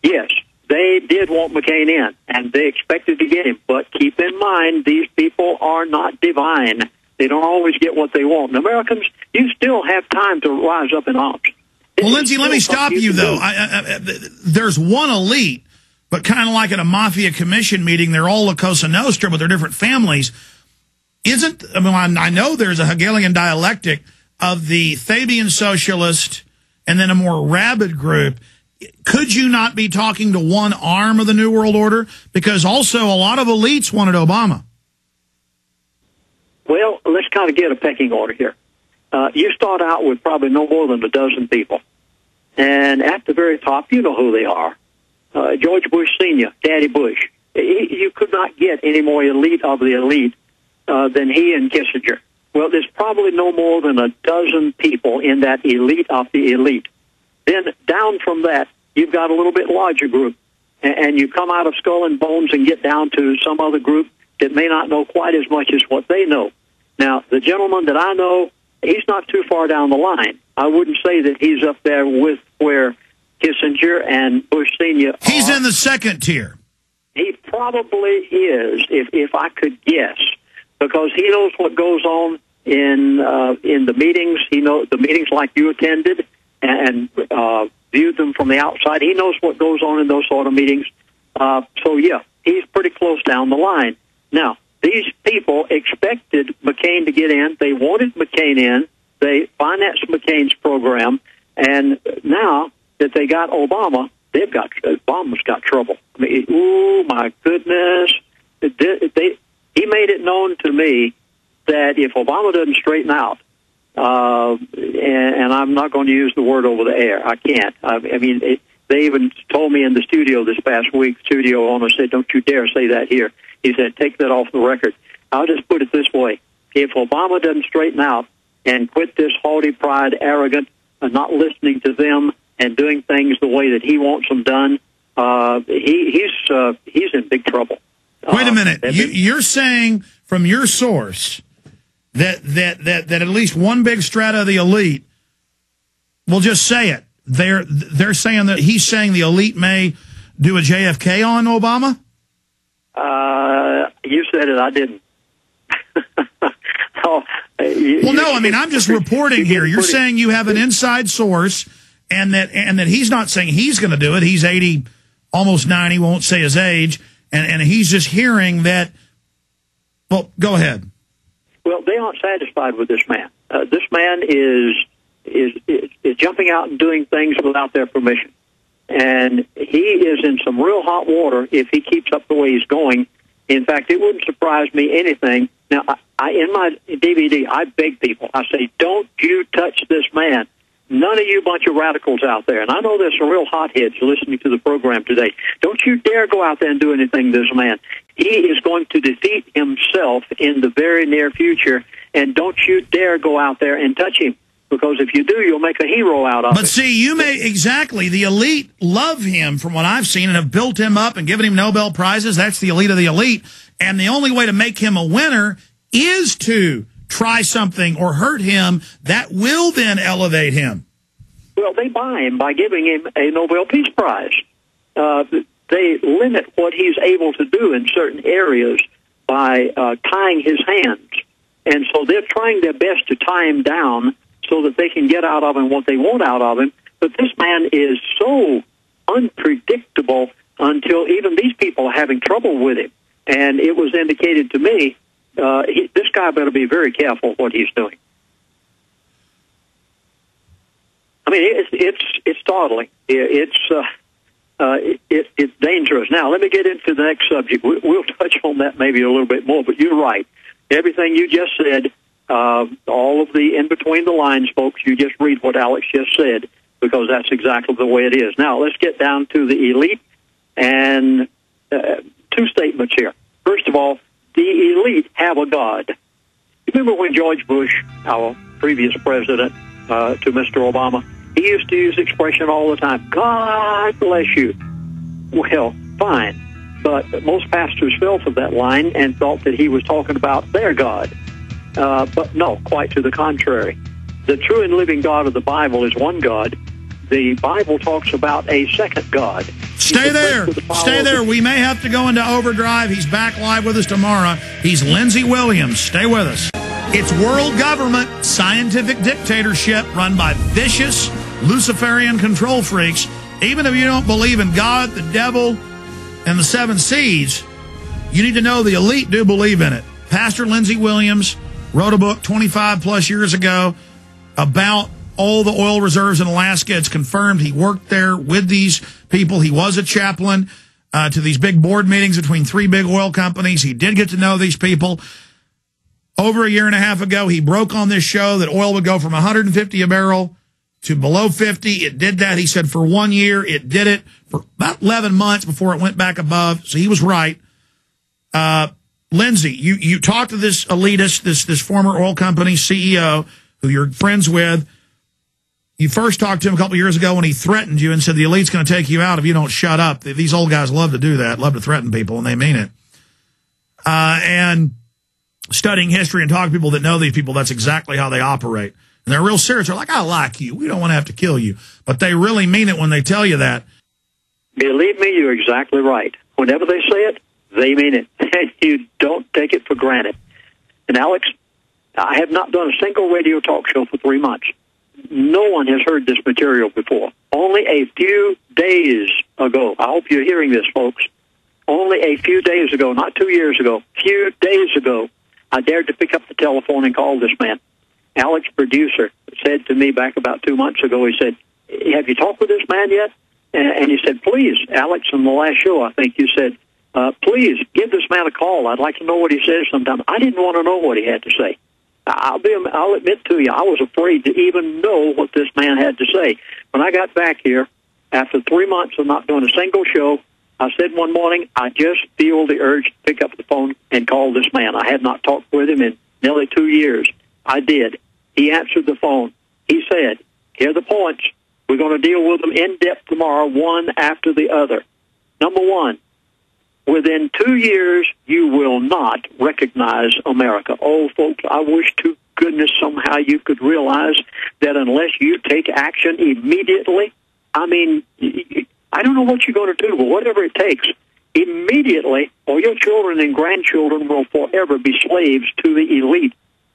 Yes, they did want McCain in, and they expected to get him. But keep in mind, these people are not divine. They don't always get what they want. And Americans, you still have time to rise up in arms. Well, Lindsey, let me stop you, though. There's one elite, but kind of like at a mafia commission meeting, they're all La Cosa Nostra, but they're different families. I know there's a Hegelian dialectic of the Fabian socialist and then a more rabid group. Could you not be talking to one arm of the New World Order? Because also a lot of elites wanted Obama. Well, let's kind of get a pecking order here. You start out with probably no more than a dozen people. And at the very top, you know who they are. George Bush Sr., Daddy Bush. You could not get any more elite of the elite than he and Kissinger. Well, there's probably no more than a dozen people in that elite of the elite. Then down from that, you've got a little bit larger group. And you come out of skull and bones and get down to some other group that may not know quite as much as what they know. Now, the gentleman that I know, he's not too far down the line. I wouldn't say that he's up there with where Kissinger and Bush Sr. are. He's in the second tier. He probably is, if I could guess, because he knows what goes on in the meetings. He knows the meetings like you attended and viewed them from the outside. He knows what goes on in those sort of meetings. So, yeah, he's pretty close down the line. Now, these people expected McCain to get in. They wanted McCain in. They financed McCain's program. And now that they got Obama, Obama's got trouble. I mean, oh, my goodness. He made it known to me that if Obama doesn't straighten out, and I'm not going to use the word over the air. I can't. They even told me in the studio this past week, studio owner said, don't you dare say that here. He said, take that off the record. I'll just put it this way. If Obama doesn't straighten out and quit this haughty pride, arrogant, and not listening to them and doing things the way that he wants them done, he's in big trouble. Wait a minute. You're saying from your source that at least one big strata of the elite will just say it. They're saying that he's saying the elite may do a JFK on Obama? You said it. I didn't. I'm just reporting here. You're saying you have an inside source, and that he's not saying he's going to do it. He's 80, almost 90. Won't say his age, and he's just hearing that. Well, go ahead. Well, they aren't satisfied with this man. This man is jumping out and doing things without their permission, and he is in some real hot water if he keeps up the way he's going. In fact, it wouldn't surprise me anything. Now, in my DVD, I beg people. I say, don't you touch this man. None of you bunch of radicals out there, and I know there's some real hotheads listening to the program today. Don't you dare go out there and do anything to this man. He is going to defeat himself in the very near future, and don't you dare go out there and touch him, because if you do, you'll make a hero out of it. But see, the elite love him from what I've seen and have built him up and given him Nobel Prizes. That's the elite of the elite. And the only way to make him a winner is to try something or hurt him that will then elevate him. Well, they buy him by giving him a Nobel Peace Prize. They limit what he's able to do in certain areas by tying his hands. And so they're trying their best to tie him down so that they can get out of him what they want out of him. But this man is so unpredictable until even these people are having trouble with him. And it was indicated to me, this guy better be very careful what he's doing. I mean, it's startling. It's dangerous. Now, let me get into the next subject. We'll touch on that maybe a little bit more, but you're right. Everything you just said, all of the in-between-the-lines folks, you just read what Alex just said, because that's exactly the way it is. Now, let's get down to the elite, and two statements here. First of all, the elite have a God. Remember when George Bush, our previous president, to Mr. Obama, he used to use the expression all the time, God bless you. Well, fine. But most pastors fell for that line and thought that he was talking about their God. But no, quite to the contrary. The true and living God of the Bible is one God. The Bible talks about a second God. Stay there. Stay there. We may have to go into overdrive. He's back live with us tomorrow. He's Lindsey Williams. Stay with us. It's world government, scientific dictatorship run by vicious Luciferian control freaks. Even if you don't believe in God, the devil, and the seven seas, you need to know the elite do believe in it. Pastor Lindsey Williams wrote a book 25 plus years ago about all the oil reserves in Alaska. It's confirmed he worked there with these people. He was a chaplain to these big board meetings between three big oil companies. He did get to know these people. Over a year and a half ago, he broke on this show that oil would go from 150 a barrel to below 50. It did that. He said for 1 year, it did it for about 11 months before it went back above. So he was right. Lindsey, you talked to this elitist, this former oil company CEO who you're friends with. You first talked to him a couple years ago when he threatened you and said the elite's going to take you out if you don't shut up. These old guys love to do that, love to threaten people, and they mean it. And studying history and talking to people that know these people, that's exactly how they operate. And they're real serious. They're like, I like you. We don't want to have to kill you. But they really mean it when they tell you that. Believe me, you're exactly right. Whenever they say it, they mean it. And you don't take it for granted. And Alex, I have not done a single radio talk show for 3 months. No one has heard this material before. Only a few days ago, I hope you're hearing this, folks. Only a few days ago, not 2 years ago, few days ago, I dared to pick up the telephone and call this man. Alex, producer, said to me back about 2 months ago, he said, have you talked with this man yet? And he said, please, Alex, on the last show, I think you said, please give this man a call. I'd like to know what he says sometime. I didn't want to know what he had to say. I'll admit to you, I was afraid to even know what this man had to say. When I got back here, after 3 months of not doing a single show, I said one morning, I just feel the urge to pick up the phone and call this man. I had not talked with him in nearly 2 years. I did. He answered the phone. He said, here are the points. We're going to deal with them in depth tomorrow, one after the other. Number one, within 2 years, you will not recognize America. Oh, folks, I wish to goodness somehow you could realize that unless you take action immediately, I mean, I don't know what you're going to do, but whatever it takes, immediately, or your children and grandchildren will forever be slaves to the elite.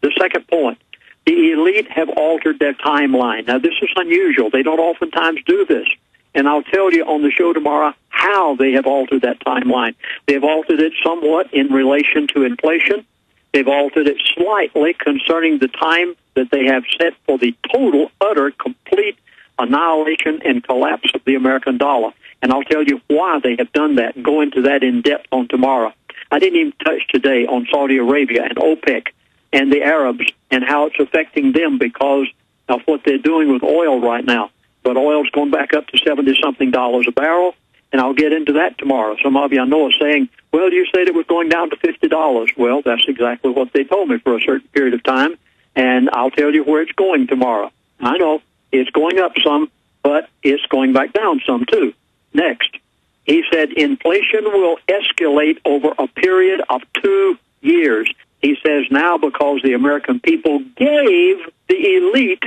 The second point, the elite have altered their timeline. Now, this is unusual. They don't oftentimes do this. And I'll tell you on the show tomorrow how they have altered that timeline. They've altered it somewhat in relation to inflation. They've altered it slightly concerning the time that they have set for the total, utter, complete annihilation and collapse of the American dollar. And I'll tell you why they have done that and go into that in depth on tomorrow. I didn't even touch today on Saudi Arabia and OPEC and the Arabs and how it's affecting them because of what they're doing with oil right now. But oil's going back up to $70-something a barrel, and I'll get into that tomorrow. Some of you I know are saying, well, you said it was going down to $50. Well, that's exactly what they told me for a certain period of time, and I'll tell you where it's going tomorrow. I know it's going up some, but it's going back down some, too. Next, he said inflation will escalate over a period of 2 years. He says now because the American people gave the elite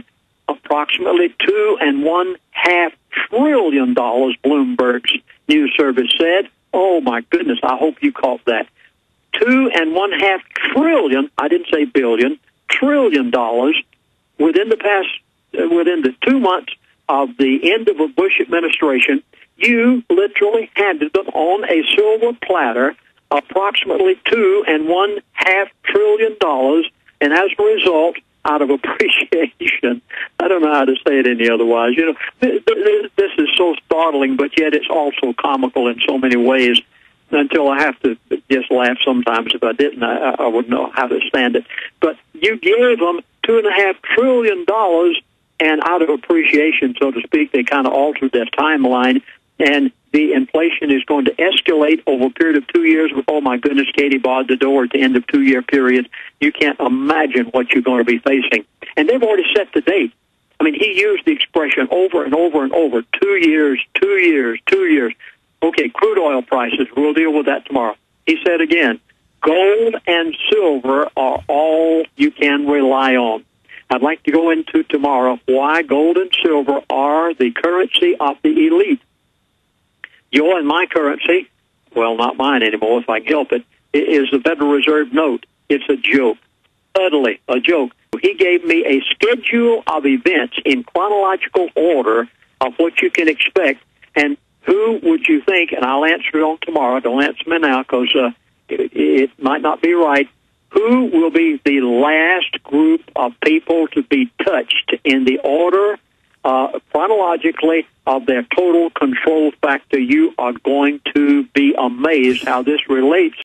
approximately $2.5 trillion, Bloomberg's news service said. Oh, my goodness, I hope you caught that. $2.5 trillion, I didn't say billion, $trillion within the 2 months of the end of a Bush administration. You literally handed them on a silver platter approximately $2.5 trillion, and as a result, out of appreciation, I don't know how to say it any otherwise. You know, this is so startling, but yet it's also comical in so many ways. Until I have to just laugh sometimes. If I didn't, I wouldn't know how to stand it. But you gave them $2.5 trillion, and out of appreciation, so to speak, they kind of altered their timeline, and the inflation is going to escalate over a period of 2 years. Oh, my goodness, Katie barred the door at the end of 2 year period. You can't imagine what you're going to be facing. And they've already set the date. I mean, he used the expression over and over and over, 2 years, 2 years, 2 years. Okay, crude oil prices, we'll deal with that tomorrow. He said again, gold and silver are all you can rely on. I'd like to go into tomorrow why gold and silver are the currency of the elite. Your and my currency, well, not mine anymore if I can help it, is the Federal Reserve note. It's a joke, utterly a joke. He gave me a schedule of events in chronological order of what you can expect, and who would you think, and I'll answer it on tomorrow, don't answer me now because it might not be right, who will be the last group of people to be touched in the order chronologically of their total control factor? You are going to be amazed how this relates